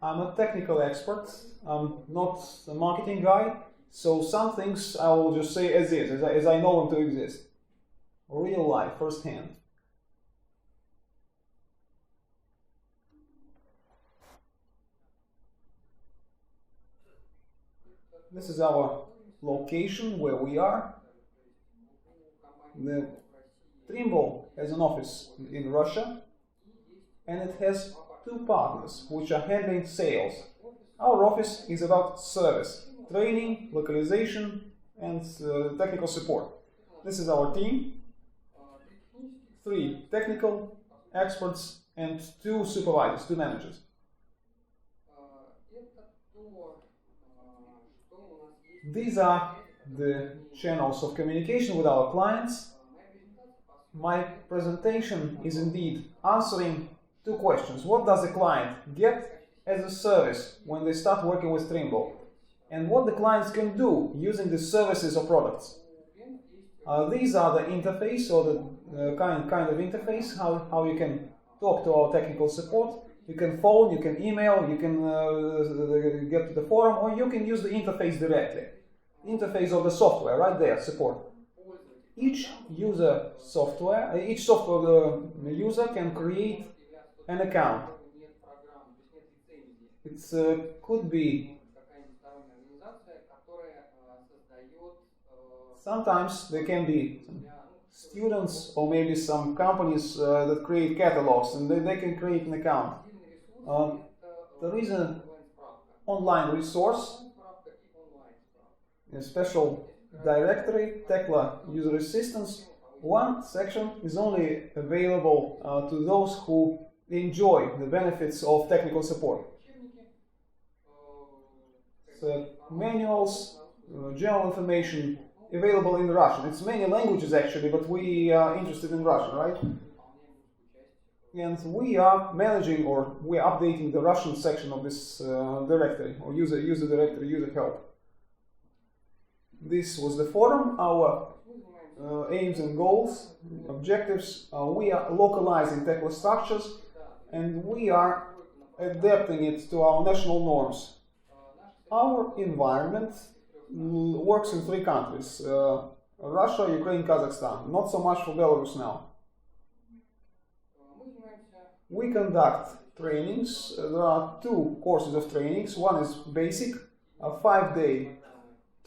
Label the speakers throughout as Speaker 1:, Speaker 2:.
Speaker 1: I'm a technical expert. I'm not a marketing guy, so some things I will just say as is, as I know them to exist. Real life, first-hand. This is our location where we are. The Trimble has an office in Russia, and it has two partners which are handling sales. Our office is about service, training, localization, and technical support. This is our team. 3 technical experts and 2 supervisors, 2 managers. These are the channels of communication with our clients. My presentation is indeed answering 2 questions. What does the client get as a service when they start working with Trimble? And what the clients can do using the services or products. These are the interface, or the kind of interface, how you can talk to our technical support. You can phone, you can email, you can get to the forum, or you can use the interface directly. Interface of the software, right there, support. Each software user can create an account. It could be, sometimes there can be students or maybe some companies that create catalogs, and they can create an account. There is an online resource, a special directory, Tekla user assistance. One section is only available to those who enjoy the benefits of technical support. So, manuals, general information available in Russian. It's many languages actually, but we are interested in Russian, right? And we are managing, or we are updating the Russian section of this directory, or user directory, user help. This was the forum. Our aims and goals, objectives. We are localizing Tekla structures, and we are adapting it to our national norms. Our environment works in 3 countries: Russia, Ukraine, Kazakhstan. Not so much for Belarus now. We conduct trainings. There are 2 courses of trainings. One is basic, a 5-day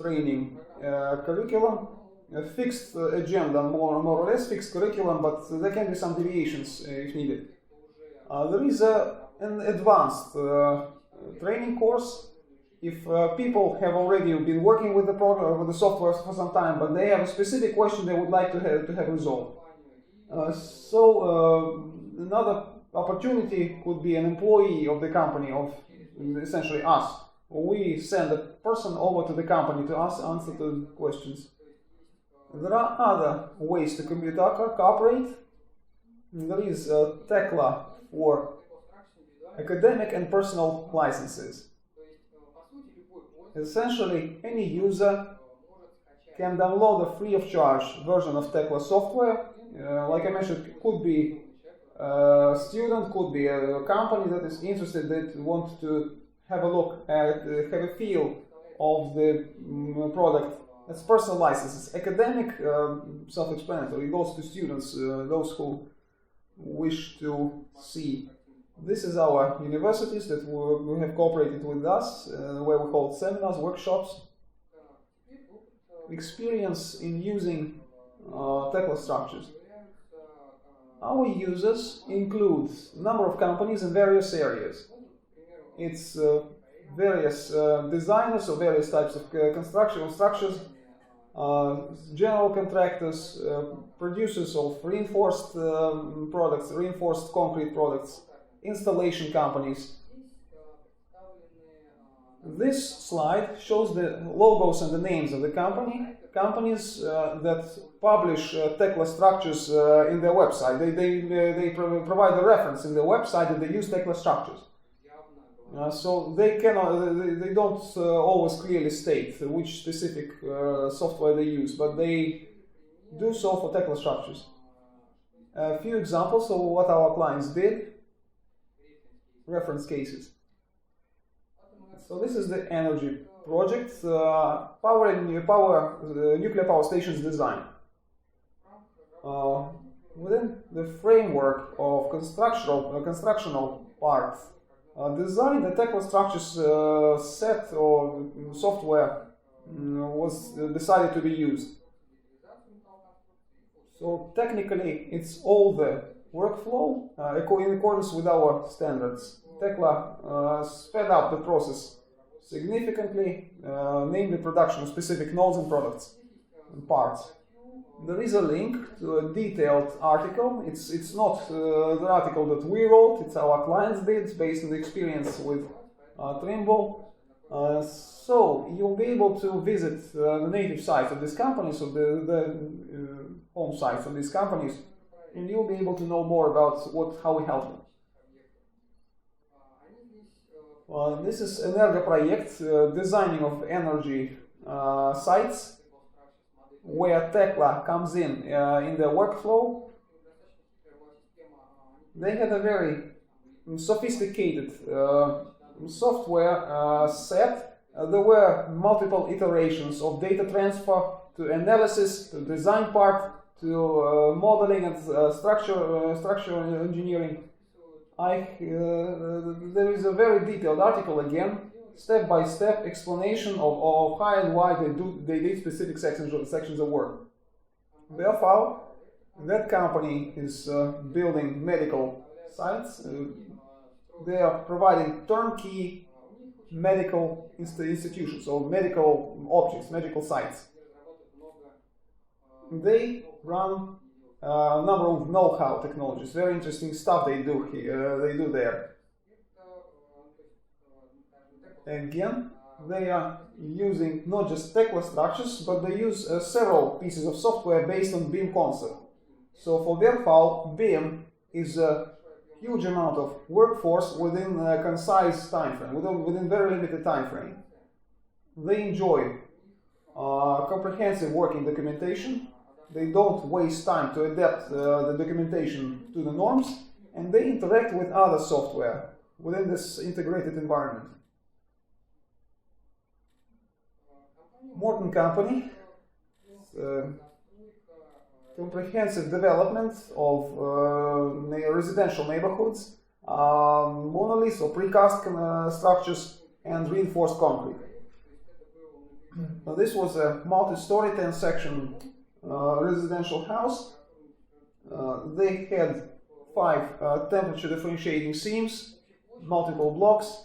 Speaker 1: training curriculum, a fixed agenda, more or less fixed curriculum, but there can be some deviations if needed. There is an advanced training course. If people have already been working with the program, with the software for some time, but they have a specific question they would like to have resolved. Another opportunity could be an employee of the company, of essentially us. We send a person over to the company to answer the questions. There are other ways to cooperate. There is Tekla for academic and personal licenses. Essentially, any user can download a free of charge version of Tekla software. Like I mentioned, it could be a student, could be a company that is interested, that wants to have a look at, have a feel of the product. That's personal licenses. Academic, self-explanatory. It goes to students, those who wish to see. This is our universities that we have cooperated with us, where we hold seminars, workshops. Experience in using Tekla structures. Our users include a number of companies in various areas. It's various designers of various types of construction structures, general contractors, producers of reinforced products, reinforced concrete products, installation companies. This slide shows the logos and the names of the companies that publish Tekla structures in their website. They provide a reference in their website that they use Tekla structures. So they don't always clearly state which specific software they use, but they do so for Tekla structures. A few examples of what our clients did. Reference cases. So this is the energy project, nuclear power stations design. Within the framework of constructional part design, the Tekla structures set or software was decided to be used. So technically, it's all the workflow in accordance with our standards. Tekla sped up the process significantly, namely production of specific nodes and products and parts. There is a link to a detailed article. It's not the article that we wrote, it's our clients did. It's based on the experience with Trimble. So you'll be able to visit the native sites of these companies, or the home sites of these companies, and you'll be able to know more about how we help them. This is Energo project, designing of energy sites, where Tekla comes in the workflow. They had a very sophisticated software set. There were multiple iterations of data transfer to analysis, to design part, to modeling and structural engineering. There is a very detailed article again, step-by-step explanation of how and why they did specific sections of work. Therefore, that company is building medical sites. They are providing turnkey medical institutions or medical objects, medical sites. They run a number of know-how technologies. Very interesting stuff they do here. They do there. Again, they are using not just Tekla structures, but they use several pieces of software based on BIM concept. So for their fall, BIM is a huge amount of workforce within a concise time frame, within very limited time frame. They enjoy comprehensive working documentation. They don't waste time to adapt the documentation to the norms, and they interact with other software within this integrated environment. Morton Company, comprehensive development of residential neighborhoods, monoliths or precast structures, and reinforced concrete. Now, this was a multi-story 10-section residential house. They had 5 temperature differentiating seams, multiple blocks.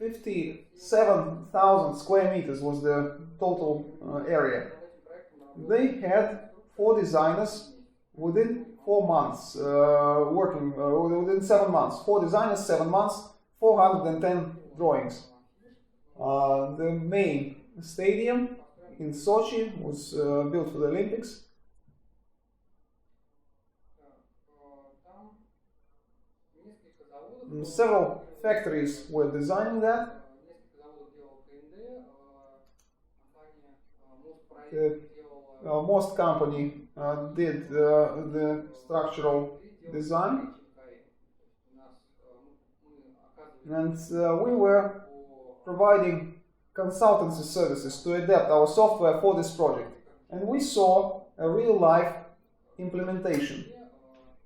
Speaker 1: 57,000 square meters was the total area. They had 4 designers within 4 months, working within 7 months. 4 designers, 7 months, 410 drawings. The main stadium in Sochi was built for the Olympics. Several factories were designing that. Most company did the structural design, and we were providing consultancy services to adapt our software for this project. And we saw a real-life implementation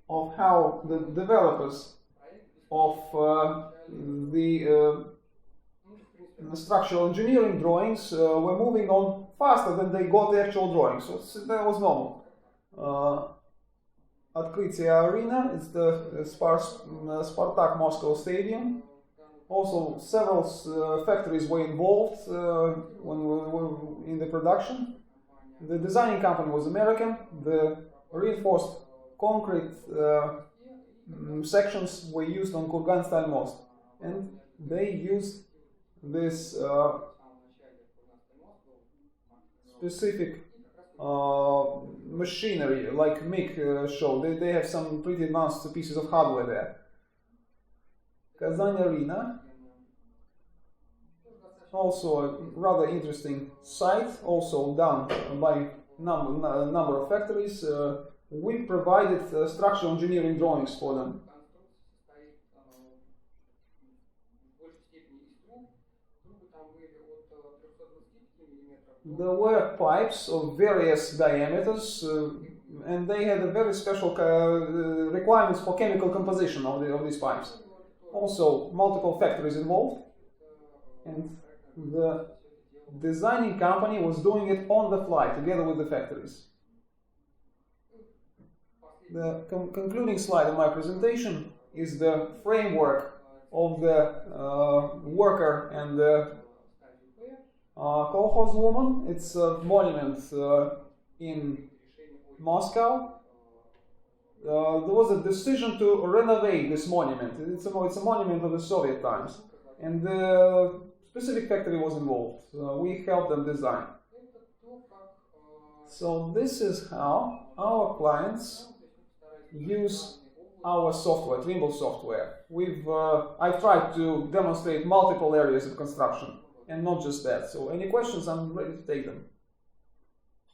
Speaker 1: of how the developers of the structural engineering drawings were moving on faster than they got the actual drawings. So that was normal. Открытие Arena is the Spartak Moscow Stadium. Also, several factories were involved when we were in the production. The designing company was American. The reinforced concrete sections were used on Kurgan-style most, and they used this specific machinery, like Mick showed. They have some pretty advanced pieces of hardware there. Kazan Arena, also a rather interesting site, also done by number of factories. We provided structural engineering drawings for them. there were pipes of various diameters, and they had a very special requirements for chemical composition of these pipes. Also, multiple factories involved, and the designing company was doing it on the fly together with the factories. The concluding slide of my presentation is the framework of the worker and the kolkhoz woman. It's a monument in Moscow. There was a decision to renovate this monument. It's a monument of the Soviet times, and the specific factory was involved. We helped them design. So this is how our clients use our software, Trimble software. I've tried to demonstrate multiple areas of construction, and not just that. So any questions, I'm ready to take them.